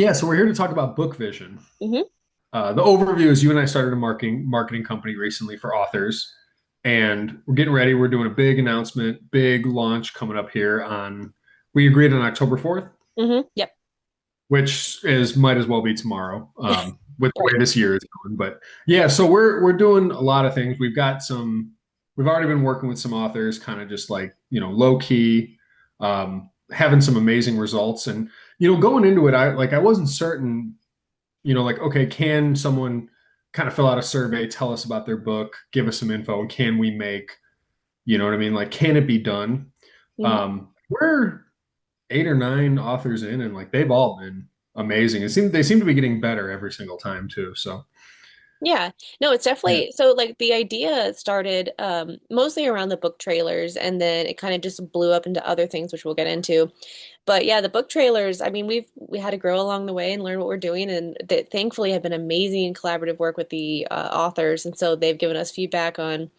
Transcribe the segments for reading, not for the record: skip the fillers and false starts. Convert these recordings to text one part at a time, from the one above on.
Yeah, so we're here to talk about BookVision. Hmm. The overview is you and I started a marketing company recently for authors, and we're getting ready. We're doing a big announcement, big launch coming up here on. We agreed on October 4th, Yep. which is might as well be tomorrow, with the Right. way this year is going. But yeah, so we're doing a lot of things. We've got some. We've already been working with some authors, kind of just like low key, having some amazing results. And going into it, I wasn't certain like, okay, can someone kind of fill out a survey, tell us about their book, give us some info, and can we make, you know what I mean? Like, can it be done? Hmm. We're 8 or 9 authors in, and like they've all been amazing. They seem to be getting better every single time too. So Yeah. No, it's yeah, definitely so like the idea started mostly around the book trailers and then it kind of just blew up into other things which we'll get into. But yeah, the book trailers, I mean, we had to grow along the way and learn what we're doing and they thankfully have been amazing collaborative work with the authors and so they've given us feedback on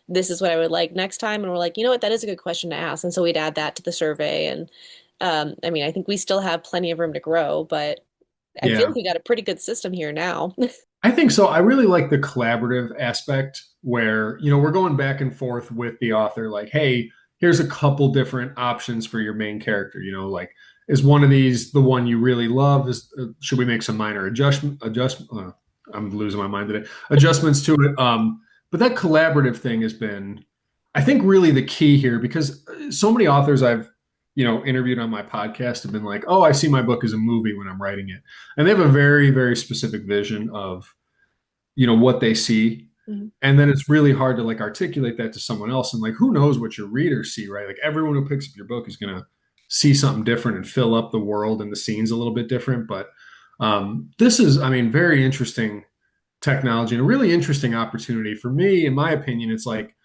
this is what I would like next time and we're like, you know what, that is a good question to ask. And so we'd add that to the survey and I mean, I think we still have plenty of room to grow, but I feel yeah. like we got a pretty good system here now. I think so. I really like the collaborative aspect where, we're going back and forth with the author, like, hey, here's a couple different options for your main character. Like, is one of these the one you really love? Should we make some minor I'm losing my mind today. Adjustments to it. But that collaborative thing has been, I think, really the key here because so many authors I've, interviewed on my podcast have been like, oh, I see my book as a movie when I'm writing it. And they have a very, very specific vision of what they see, Mhm. and then it's really hard to like articulate that to someone else, and like who knows what your readers see, right? Like everyone who picks up your book is going to see something different and fill up the world and the scenes a little bit different. But this is, I mean, very interesting technology and a really interesting opportunity for me. In my opinion, it's like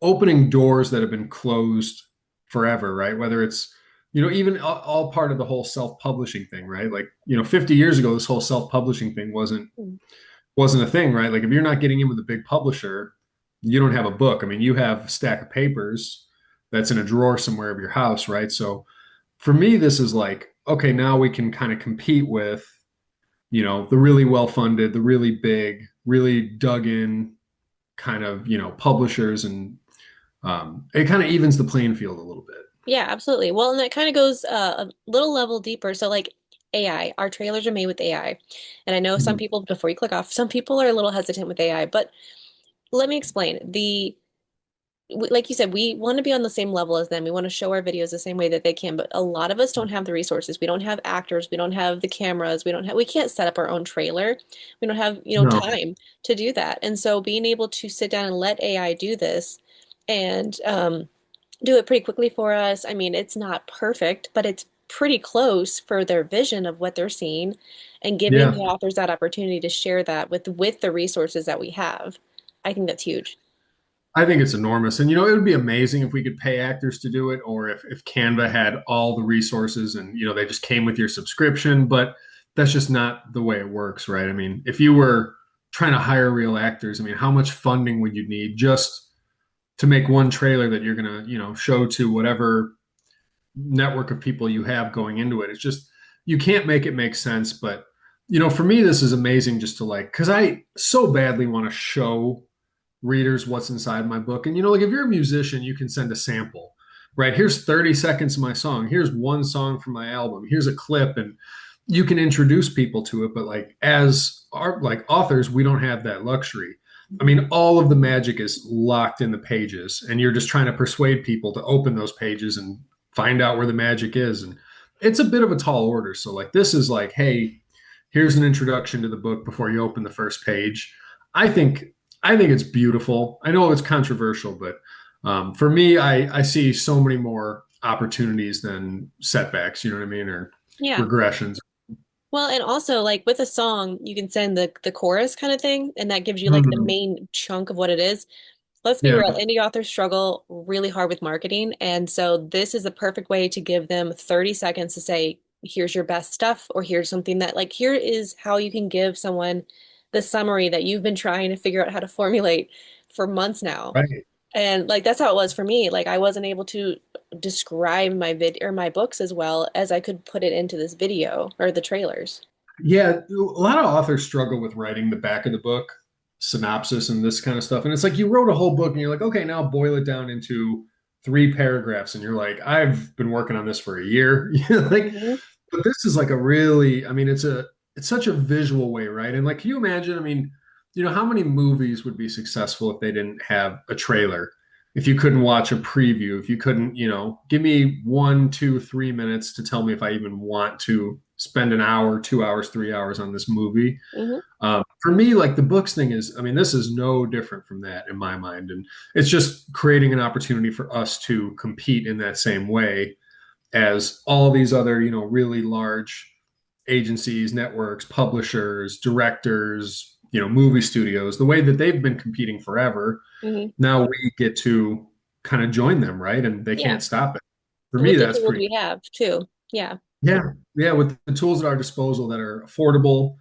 opening doors that have been closed forever, right? Whether it's even all part of the whole self-publishing thing, right? Like 50 years ago this whole self-publishing thing wasn't a thing, right? Like if you're not getting in with a big publisher, you don't have a book. I mean, you have a stack of papers that's in a drawer somewhere of your house, right? So for me, this is like, okay, now we can kind of compete with, the really well funded, the really big, really dug in kind of, publishers, and it kind of evens the playing field a little bit. Yeah, absolutely. Well, and that kind of goes a little level deeper. So, like AI, our trailers are made with AI. And I know some Mhm. people, before you click off, some people are a little hesitant with AI, but let me explain. Like you said, we want to be on the same level as them. We want to show our videos the same way that they can, but a lot of us don't have the resources. We don't have actors. We don't have the cameras. We can't set up our own trailer. We don't have, No, time to do that. And so being able to sit down and let AI do this and, do it pretty quickly for us. I mean, it's not perfect, but it's pretty close for their vision of what they're seeing and giving yeah, the authors that opportunity to share that with the resources that we have. I think that's huge. I think it's enormous. And it would be amazing if we could pay actors to do it, or if Canva had all the resources and they just came with your subscription, but that's just not the way it works, right? I mean, if you were trying to hire real actors, I mean, how much funding would you need just to make one trailer that you're gonna, show to whatever network of people you have going into it? It's just you can't make it make sense. But for me, this is amazing just to like because I so badly want to show readers what's inside my book. And like if you're a musician, you can send a sample, right? Here's 30 seconds of my song. Here's one song from my album. Here's a clip, and you can introduce people to it. But like as art, like authors, we don't have that luxury. I mean, all of the magic is locked in the pages, and you're just trying to persuade people to open those pages and find out where the magic is. And it's a bit of a tall order. So like this is like, hey, here's an introduction to the book before you open the first page. I think I think it's beautiful. I know it's controversial, but for me, I see so many more opportunities than setbacks. You know what I mean, or Yeah. regressions. Well, and also like with a song, you can send the chorus kind of thing, and that gives you like the Mhm. main chunk of what it is. Let's be Yeah, real, indie authors struggle really hard with marketing, and so this is the perfect way to give them 30 seconds to say, here's your best stuff, or here's something that like here is how you can give someone the summary that you've been trying to figure out how to formulate for months now. right. And like that's how it was for me. Like I wasn't able to describe my vid or my books as well as I could put it into this video or the trailers. Yeah, a lot of authors struggle with writing the back of the book, synopsis and this kind of stuff. And it's like you wrote a whole book and you're like, okay, now boil it down into 3 paragraphs. And you're like, I've been working on this for a year. Like, Hmm. but this is like a really, I mean, it's such a visual way, right? And like, can you imagine? I mean, how many movies would be successful if they didn't have a trailer? If you couldn't watch a preview, if you couldn't, give me 1, 2, 3 minutes to tell me if I even want to spend an hour, 2 hours, 3 hours on this movie. Hmm. For me, like the books thing is, I mean, this is no different from that in my mind. And it's just creating an opportunity for us to compete in that same way as all these other, really large agencies, networks, publishers, directors, movie studios, the way that they've been competing forever. Hmm. Now we get to kind of join them, right? And they Yeah. can't stop it. For me, With the that's tools pretty, we have too. Yeah. yeah. Yeah. With the tools at our disposal that are affordable,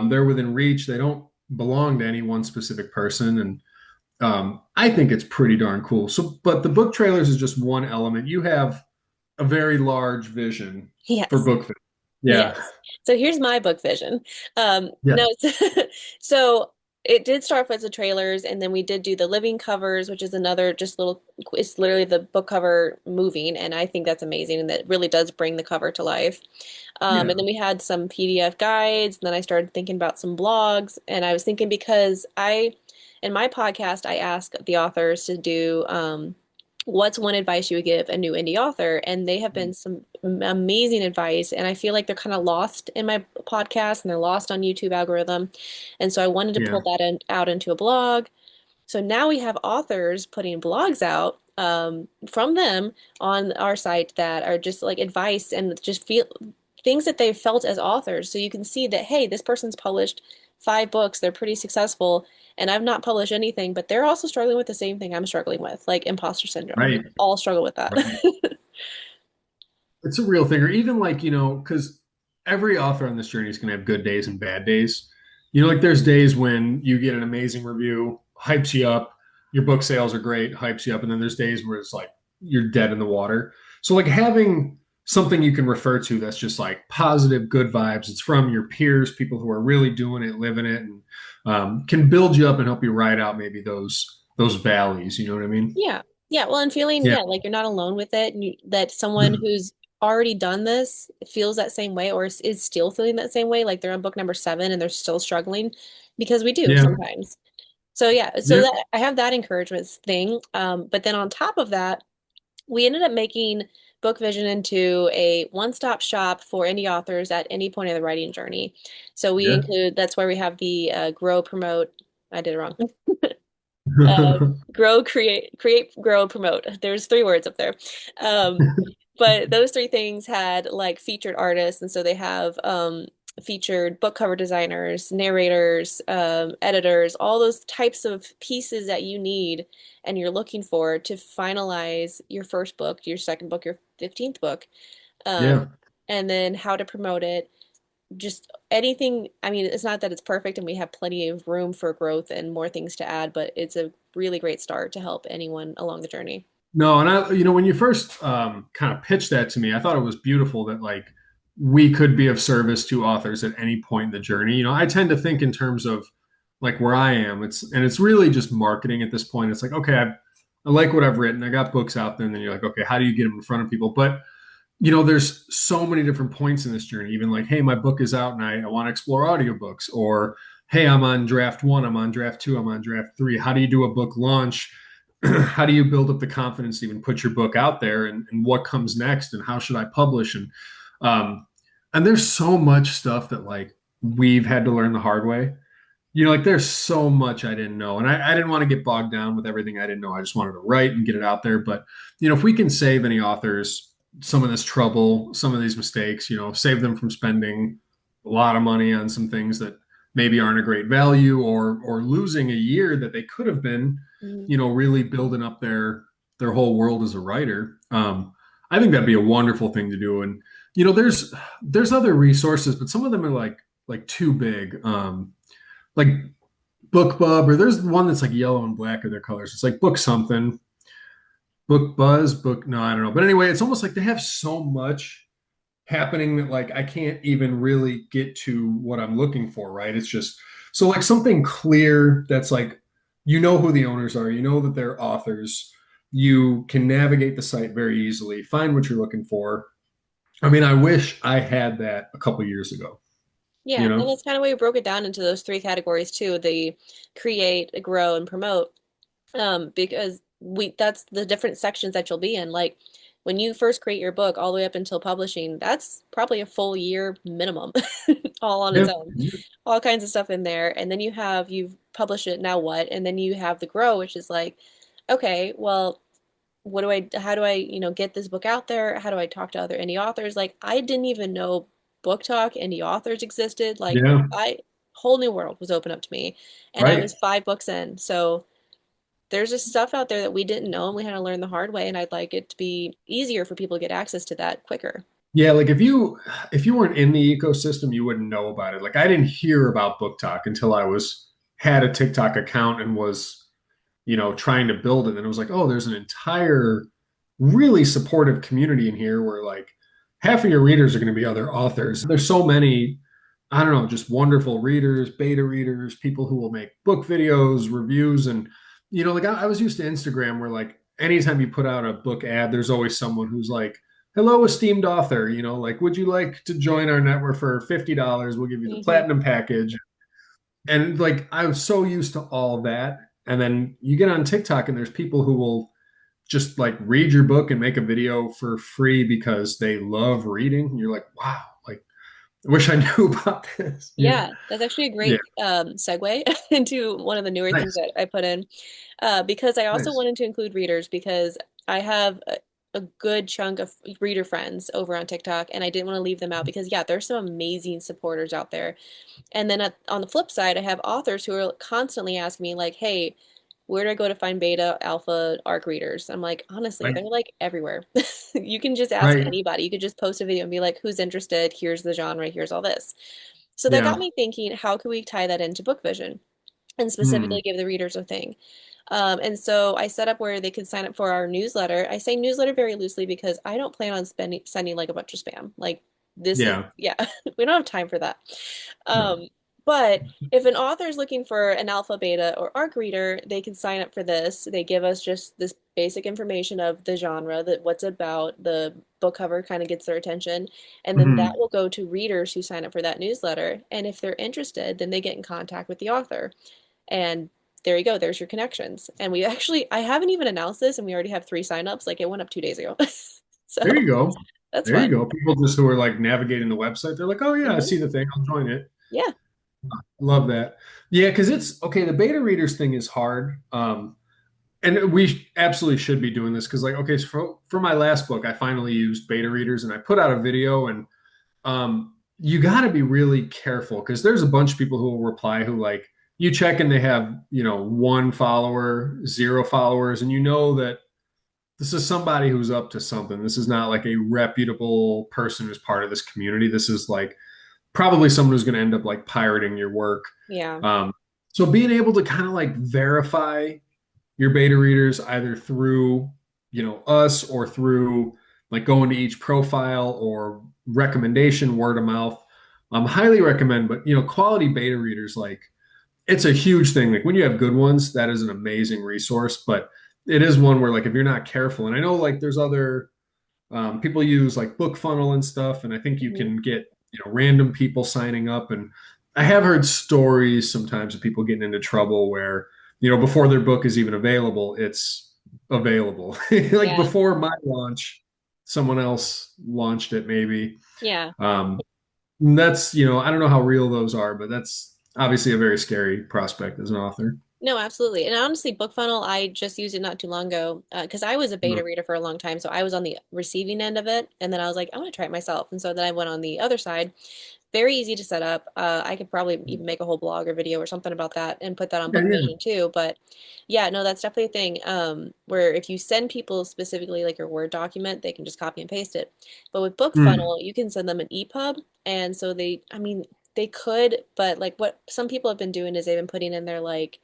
they're within reach. They don't belong to any one specific person. And I think it's pretty darn cool. So, but the book trailers is just one element. You have a very large vision for Yes. BookVision. Yeah. Yes. So here's my book vision. Yeah. No, so it did start with the trailers, and then we did do the living covers, which is another just little, it's literally the book cover moving, and I think that's amazing, and that really does bring the cover to life. And Yeah. then we had some PDF guides, and then I started thinking about some blogs, and I was thinking because in my podcast, I ask the authors to do, what's one advice you would give a new indie author? And they have been some amazing advice. And I feel like they're kind of lost in my podcast and they're lost on YouTube algorithm. And so I wanted to Yeah. pull that out into a blog. So now we have authors putting blogs out from them on our site that are just like advice and just feel things that they've felt as authors. So you can see that, hey, this person's published 5 books, they're pretty successful, and I've not published anything, but they're also struggling with the same thing I'm struggling with, like imposter syndrome. We Right. all struggle with that. Right. It's a real thing. Or even like, because every author on this journey is going to have good days and bad days. Like there's days when you get an amazing review, hypes you up, your book sales are great, hypes you up. And then there's days where it's like you're dead in the water. So like having something you can refer to that's just like positive, good vibes. It's from your peers, people who are really doing it, living it, and can build you up and help you ride out maybe those valleys. You know what I mean? Yeah. Yeah. Well, and feeling, Yeah. yeah, like you're not alone with it, and that someone who's already done this feels that same way or is still feeling that same way, like they're on book number 7 and they're still struggling because we do Yeah. sometimes. So yeah, so Yeah. that I have that encouragement thing. But then on top of that, we ended up making BookVision into a one-stop shop for indie authors at any point in the writing journey. So we Yeah. include, that's where we have the grow, promote. I did it wrong. Grow, create, grow, promote. There's 3 words up there. Um, but those 3 things had like featured artists, and so they have featured book cover designers, narrators, editors, all those types of pieces that you need and you're looking for to finalize your first book, your second book, your 15th book, um, Yeah. and then how to promote it. Just anything. I mean, it's not that it's perfect and we have plenty of room for growth and more things to add, but it's a really great start to help anyone along the journey. No, and when you first kind of pitched that to me, I thought it was beautiful that like we could be of service to authors at any point in the journey. I tend to think in terms of like where I am. It's really just marketing at this point. It's like, okay, I like what I've written. I got books out there, and then you're like, okay, how do you get them in front of people? But there's so many different points in this journey. Even like, hey, my book is out and I want to explore audiobooks, or hey, I'm on draft 1, I'm on draft 2, I'm on draft 3. How do you do a book launch? How do you build up the confidence to even put your book out there, and what comes next, and how should I publish? Um, and there's so much stuff that like we've had to learn the hard way. Like there's so much I didn't know, and I didn't want to get bogged down with everything I didn't know. I just wanted to write and get it out there. But if we can save any authors some of this trouble, some of these mistakes, save them from spending a lot of money on some things that maybe aren't a great value, or losing a year that they could have been, Mhm. really building up their whole world as a writer. I think that'd be a wonderful thing to do. And there's other resources, but some of them are like too big. Like BookBub, or there's one that's like yellow and black are their colors. It's like Book Something, Book Buzz, Book, no, I don't know. But anyway, it's almost like they have so much happening that like I can't even really get to what I'm looking for, right? It's just so like something clear that's like you know who the owners are, you know that they're authors, you can navigate the site very easily, find what you're looking for. I mean, I wish I had that a couple years ago, Yeah, you and know? that's kind of why we broke it down into those three categories too, the create, grow, and promote. Because we that's the different sections that you'll be in. Like when you first create your book all the way up until publishing, that's probably a full year minimum, all on its Yeah. own. All kinds of stuff in there. And then you've published it, now what? And then you have the grow, which is like, okay, well, how do I, get this book out there? How do I talk to other indie authors? Like I didn't even know Book Talk, indie authors existed. Like Yeah. whole new world was open up to me. And I Right. was 5 books in. So there's just stuff out there that we didn't know and we had to learn the hard way. And I'd like it to be easier for people to get access to that quicker. Yeah, like if you weren't in the ecosystem, you wouldn't know about it. Like I didn't hear about Book Talk until I was had a TikTok account and was, trying to build it. And it was like, oh, there's an entire really supportive community in here where like half of your readers are going to be other authors. There's so many, I don't know, just wonderful readers, beta readers, people who will make book videos, reviews, and like I was used to Instagram where like anytime you put out a book ad, there's always someone who's like, hello, esteemed author, like, would you like to join our network for $50? We'll give you the Hmm. platinum package. And like I was so used to all that. And then you get on TikTok and there's people who will just like read your book and make a video for free because they love reading. And you're like, wow, like I wish I knew about this. Yeah, that's actually a Yeah. great segue into one of the newer things Nice. that I put in, because I also Nice. wanted to include readers because I have a good chunk of reader friends over on TikTok, and I didn't want to leave them out because, yeah, there's some amazing supporters out there. And then on the flip side, I have authors who are constantly asking me, like, hey, where do I go to find beta, alpha, ARC readers? I'm like, honestly, Right. they're like everywhere. You can just ask Right. anybody. You could just post a video and be like, who's interested? Here's the genre, here's all this. So that got Yeah. me thinking, how could we tie that into BookVision and Hmm. specifically give the readers a thing? And so I set up where they could sign up for our newsletter. I say newsletter very loosely because I don't plan on sending like a bunch of spam. Like this is, Yeah. yeah, we don't have time for that. No. But if an author is looking for an alpha, beta, or ARC reader, they can sign up for this. They give us just this basic information of the genre, that what's about, the book cover kind of gets their attention, and then that Hmm. will go to readers who sign up for that newsletter. And if they're interested, then they get in contact with the author. And there you go, there's your connections. And I haven't even announced this, and we already have 3 signups. Like it went up 2 days ago. There So you go. that's There you fun. go. People just who are like navigating the website, they're like, oh yeah, I Hmm. see the thing. I'll join it. Yeah. Love that. Yeah, because it's okay. The beta readers thing is hard. And we absolutely should be doing this because, like, okay, so for my last book, I finally used beta readers and I put out a video. And you got to be really careful because there's a bunch of people who will reply who, like, you check and they have, 1 follower, 0 followers, and you know that this is somebody who's up to something. This is not like a reputable person who's part of this community. This is like probably someone who's going to end up like pirating your work. Yeah. Um, so being able to kind of like verify your beta readers either through, us or through like going to each profile or recommendation, word of mouth, highly recommend. But quality beta readers, like it's a huge thing. Like when you have good ones, that is an amazing resource. But it is one where like if you're not careful, and I know like there's other people use like book funnel and stuff, and I think you Mhm. can get random people signing up. And I have heard stories sometimes of people getting into trouble where before their book is even available, it's available. Like Yeah. before my launch, someone else launched it maybe. Yeah. Um, that's I don't know how real those are, but that's obviously a very scary prospect as an author. No, absolutely. And honestly, BookFunnel, I just used it not too long ago because I was a beta reader for a long time. So I was on the receiving end of it. And then I was like, I want to try it myself. And so then I went on the other side. Very easy to set up. I could probably even make a whole blog or video or something about that and put that on Yeah, yeah. BookVision too. But yeah, no, that's definitely a thing, where if you send people specifically like your Word document, they can just copy and paste it. But with Hmm. BookFunnel, you can send them an EPUB. And so I mean, they could, but like what some people have been doing is they've been putting in their like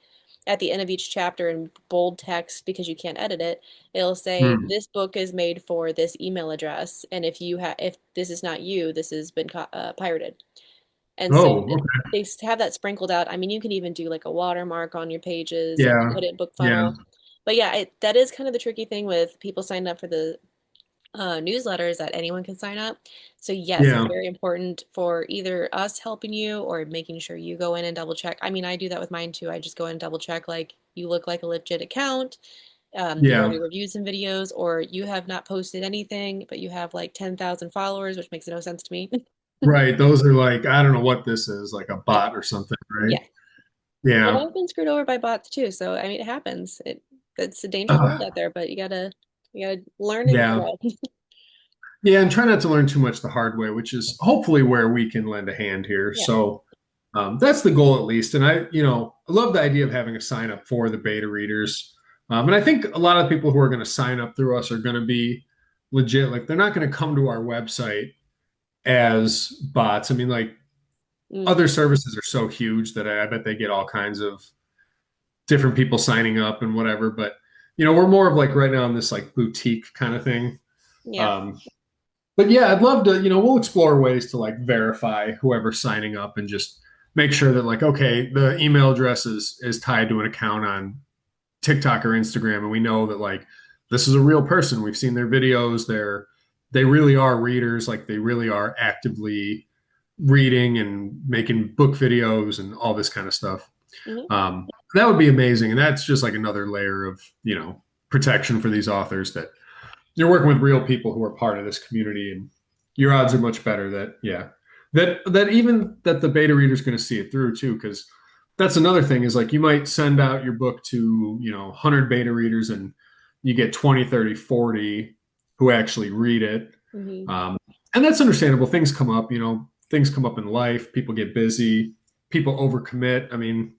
at the end of each chapter in bold text because you can't edit it, it'll say Hmm. this book is made for this email address, and if this is not you, this has been pirated. And so Oh, okay. they have that sprinkled out. I mean, you can even do like a watermark on your pages and Yeah. put it in book Yeah. funnel. But yeah, that is kind of the tricky thing with people signing up for the newsletters that anyone can sign up. So yes, it's Yeah. very important for either us helping you or making sure you go in and double check. I mean, I do that with mine too. I just go in and double check like you look like a legit account. You Yeah. already reviewed some videos, or you have not posted anything, but you have like 10,000 followers, which makes no sense to me. Right. Those are like, I don't know what this is, like a Yeah, bot or something, right? yeah. And Yeah. I've been screwed over by bots too, so I mean, it happens. It's a dangerous world Uh, out there, but you gotta learn and yeah. grow. Yeah. And try not to learn too much the hard way, which is hopefully where we can lend a hand here. Yeah. So that's the goal at least. And I love the idea of having a sign up for the beta readers. And I think a lot of people who are going to sign up through us are going to be legit. Like they're not going to come to our website as bots. I mean, like Mm, other services are so huge that I bet they get all kinds of different people signing up and whatever. But we're more of like right now in this like boutique kind of thing. yeah. Um, but yeah, I'd love to, we'll explore ways to like verify whoever's signing up and just make sure that like, okay, the email address is tied to an account on TikTok or Instagram, and we know that like this is a real person. We've seen their videos. They really are readers, like they really are actively reading and making book videos and all this kind of stuff. Hmm. That would be amazing. And that's just like another layer of, protection for these authors that you're working with real people who are part of this community, and your odds are much better that that even that the beta reader is going to see it through too, because that's another thing is like you might send out your book to 100 beta readers and you get 20, 30, 40 who actually read it. Hmm. um, and that's understandable. Things come up, things come up in life, people get busy, people overcommit. I mean,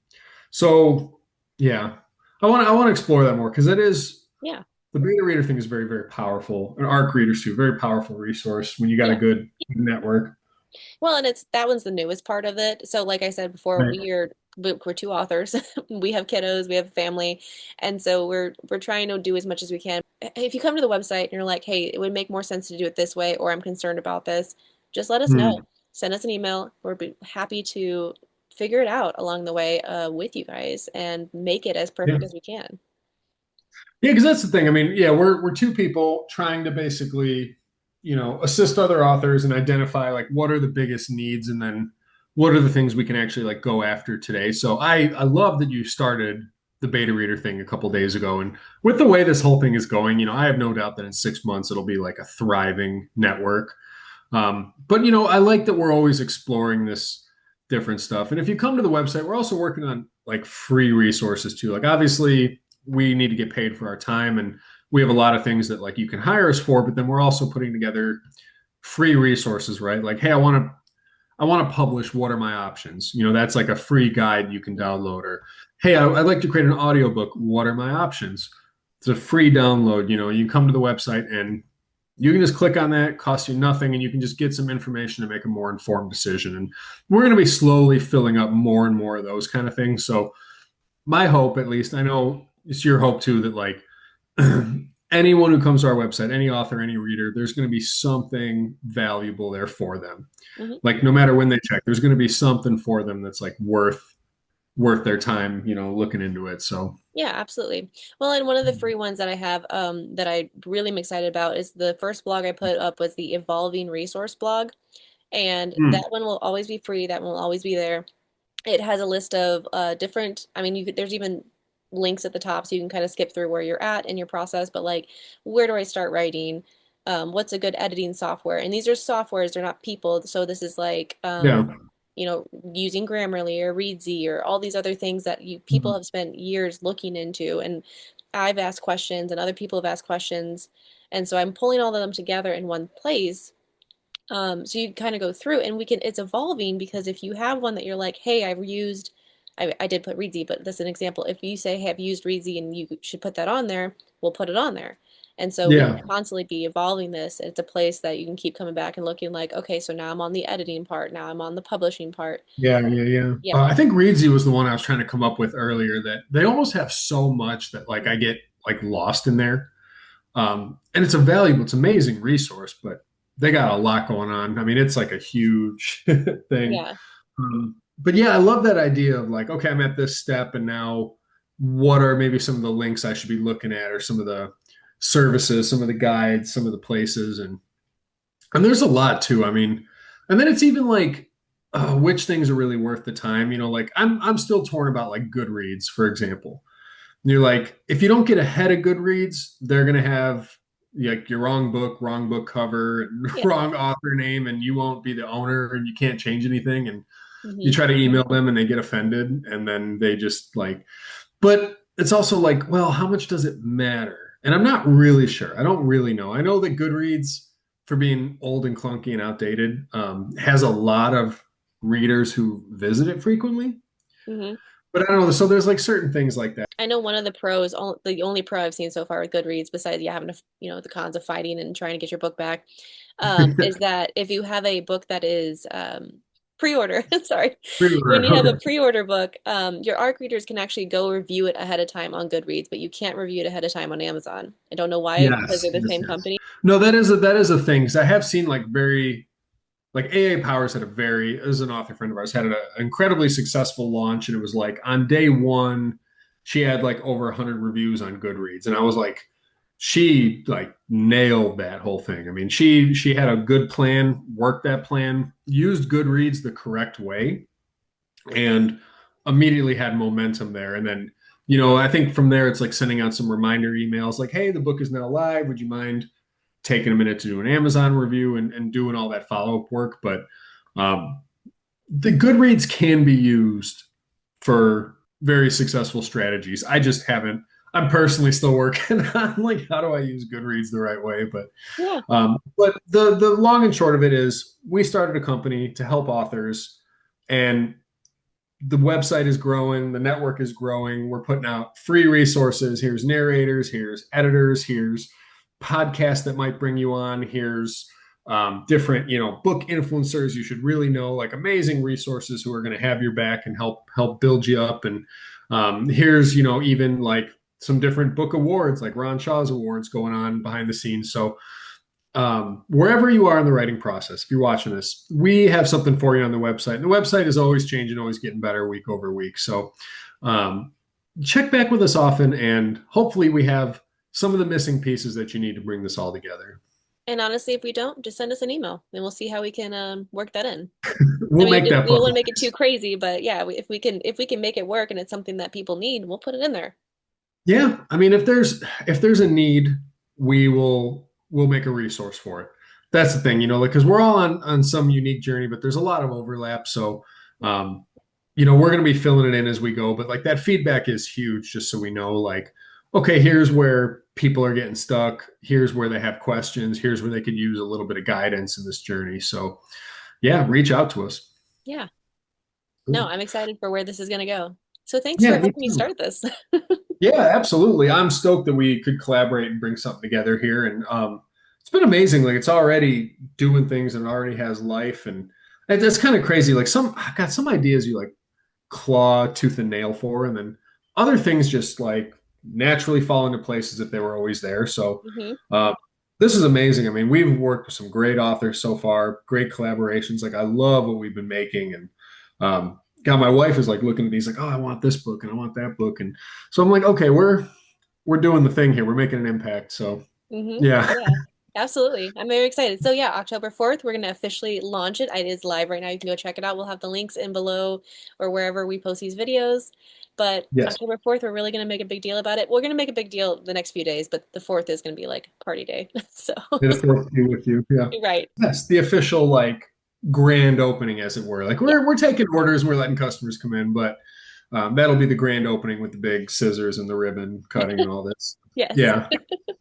so yeah, I want to explore that more because it is Yeah. the beta reader thing is very, very powerful. And ARC readers too, very powerful resource when you got a Yeah. good network. Well, and it's that one's the newest part of it. So, like I said before, Right. we're two authors. We have kiddos, we have a family, and so we're trying to do as much as we can. If you come to the website and you're like, "Hey, it would make more sense to do it this way," or "I'm concerned about this," just let us know. Hmm. Send us an email. We're happy to figure it out along the way with you guys and make it as Yeah. perfect as we can. Yeah, because that's the thing. I mean, yeah, we're two people trying to basically, assist other authors and identify like what are the biggest needs and then what are the things we can actually like go after today. So I love that you started the beta reader thing a couple days ago. And with the way this whole thing is going, I have no doubt that in 6 months it'll be like a thriving network. But I like that we're always exploring this different stuff. And if you come to the website, we're also working on like free resources too. Like obviously we need to get paid for our time, and we have a lot of things that like you can hire us for, but then we're also putting together free resources, right? Like, hey, I want to publish. What are my options? That's like a free guide you can download. Or, hey, I'd like to create an audiobook. What are my options? It's a free download. You come to the website and you can just click on that, cost you nothing, and you can just get some information to make a more informed decision. And we're going to be slowly filling up more and more of those kind of things. So my hope, at least, I know it's your hope too, that like anyone who comes to our website, any author, any reader, there's going to be something valuable there for them. Hmm. Like no matter when they check, there's going to be something for them that's like worth their time, looking into it. So, Yeah, absolutely. Well, and one of the free ones that I have that I really am excited about is the first blog I put up was the Evolving Resource blog. And mm, that one will always be free. That one will always be there. It has a list of different, I mean, there's even links at the top so you can kind of skip through where you're at in your process, but like, where do I start writing? What's a good editing software? And these are softwares, they're not people. So this is like, yeah. using Grammarly or Readsy or all these other things that people Mhm. have spent years looking into. And I've asked questions and other people have asked questions. And so I'm pulling all of them together in one place, so you kind of go through and it's evolving because if you have one that you're like, hey, I did put Readsy, but that's an example. If you say, hey, I've used Readsy and you should put that on there, we'll put it on there. And so we Yeah. can constantly be evolving this. It's a place that you can keep coming back and looking like, okay, so now I'm on the editing part, now I'm on the publishing part. Yeah, yeah, yeah. Yep. I think Reedsy was the one I was trying to come up with earlier that they almost have so much that like I get like lost in there. And it's a valuable, it's an amazing resource, but they got a lot going on. I mean, it's like a huge thing. Yeah. But yeah, I love that idea of like, okay, I'm at this step, and now what are maybe some of the links I should be looking at, or some of the services, some of the guides, some of the places, and there's a lot too. I mean, and then it's even like which things are really worth the time. You know, like I'm still torn about like Goodreads, for example. You're like, if you don't get ahead of Goodreads, they're gonna have like your wrong book cover, and Yeah. wrong author name, and you won't be the owner, and you can't change anything. And you Hmm. try to email them, and they get offended, and then they just like. But it's also like, well, how much does it matter? And I'm not really sure. I don't really know. I know that Goodreads, for being old and clunky and outdated, has a lot of readers who visit it frequently. Hmm. But I don't know. So there's like certain things like that. I know one of the pros, the only pro I've seen so far with Goodreads, besides you having to, the cons of fighting and trying to get your book back, is that if you have a book that is pre-order, sorry, when Pre-order. you have a Okay. pre-order book, your ARC readers can actually go review it ahead of time on Goodreads, but you can't review it ahead of time on Amazon. I don't know why, because Yes, they're the yes, same yes. company. No, that is a thing because I have seen like very like AA Powers had a very as an author friend of ours had an incredibly successful launch, and it was like on day one she had like over 100 reviews on Goodreads, and I was like, she like nailed that whole thing. I mean, she had a good plan, worked that plan, used Goodreads the correct way, and immediately had momentum there. And then, I think from there it's like sending out some reminder emails like, hey, the book is now live. Would you mind taking a minute to do an Amazon review, and doing all that follow up work? But um, the Goodreads can be used for very successful strategies. I just haven't. I'm personally still working on like how do I use Goodreads the right way. Yeah. But the long and short of it is we started a company to help authors, and the website is growing, the network is growing. We're putting out free resources. Here's narrators, here's editors, here's podcasts that might bring you on, here's different, book influencers you should really know, like amazing resources who are going to have your back and help build you up. And here's, even like some different book awards, like Ron Shaw's awards going on behind the scenes. So wherever you are in the writing process, if you're watching this, we have something for you on the website. And the website is always changing, always getting better week over week. So um, check back with us often, and hopefully we have some of the missing pieces that you need to bring this all together. And honestly, if we don't, just send us an email and we'll see how we can work that in. I We'll mean, make that we don't want to public. make it too crazy, but yeah, if we can make it work and it's something that people need, we'll put it in there. Yeah, I mean, if there's a need, we'll make a resource for it. That's the thing, like because we're all on some unique journey, but there's a lot of overlap. So, um, we're going to be filling it in as we go. But like that feedback is huge, just so we know, like, okay, here's where people are getting stuck. Here's where they have questions. Here's where they could use a little bit of guidance in this journey. So, yeah, reach out to us. Yeah. No, Cool. I'm excited for where this is going to go. So thanks for Yeah, me helping me too. start this. Yeah, absolutely. I'm stoked that we could collaborate and bring something together here. And it's been amazing. Like it's already doing things, and it already has life. And it's kind of crazy. Like I've got some ideas you like claw tooth and nail for, and then other things just like naturally fall into place as if they were always there. So Hmm. uh, this is amazing. I mean, we've worked with some great authors so far, great collaborations. Like I love what we've been making, and God, my wife is like looking at these like, oh, I want this book and I want that book, and so I'm like, okay, we're doing the thing here. We're making an impact. So Hmm. yeah, Yeah, absolutely. I'm very excited. So yeah, October 4th, we're going to officially launch it. It is live right now. You can go check it out. We'll have the links in below or wherever we post these videos. But yes, October 4th, we're really going to make a big deal about it. We're going to make a big deal the next few days, but the 4th is going to be like party day. So, the fourth you with you. Yeah, right. yes, the official like grand opening, as it were. Like Yeah. we're taking orders, and we're letting customers come in, but that'll be the grand opening with the big scissors and the ribbon cutting and all this. Yes. Yeah.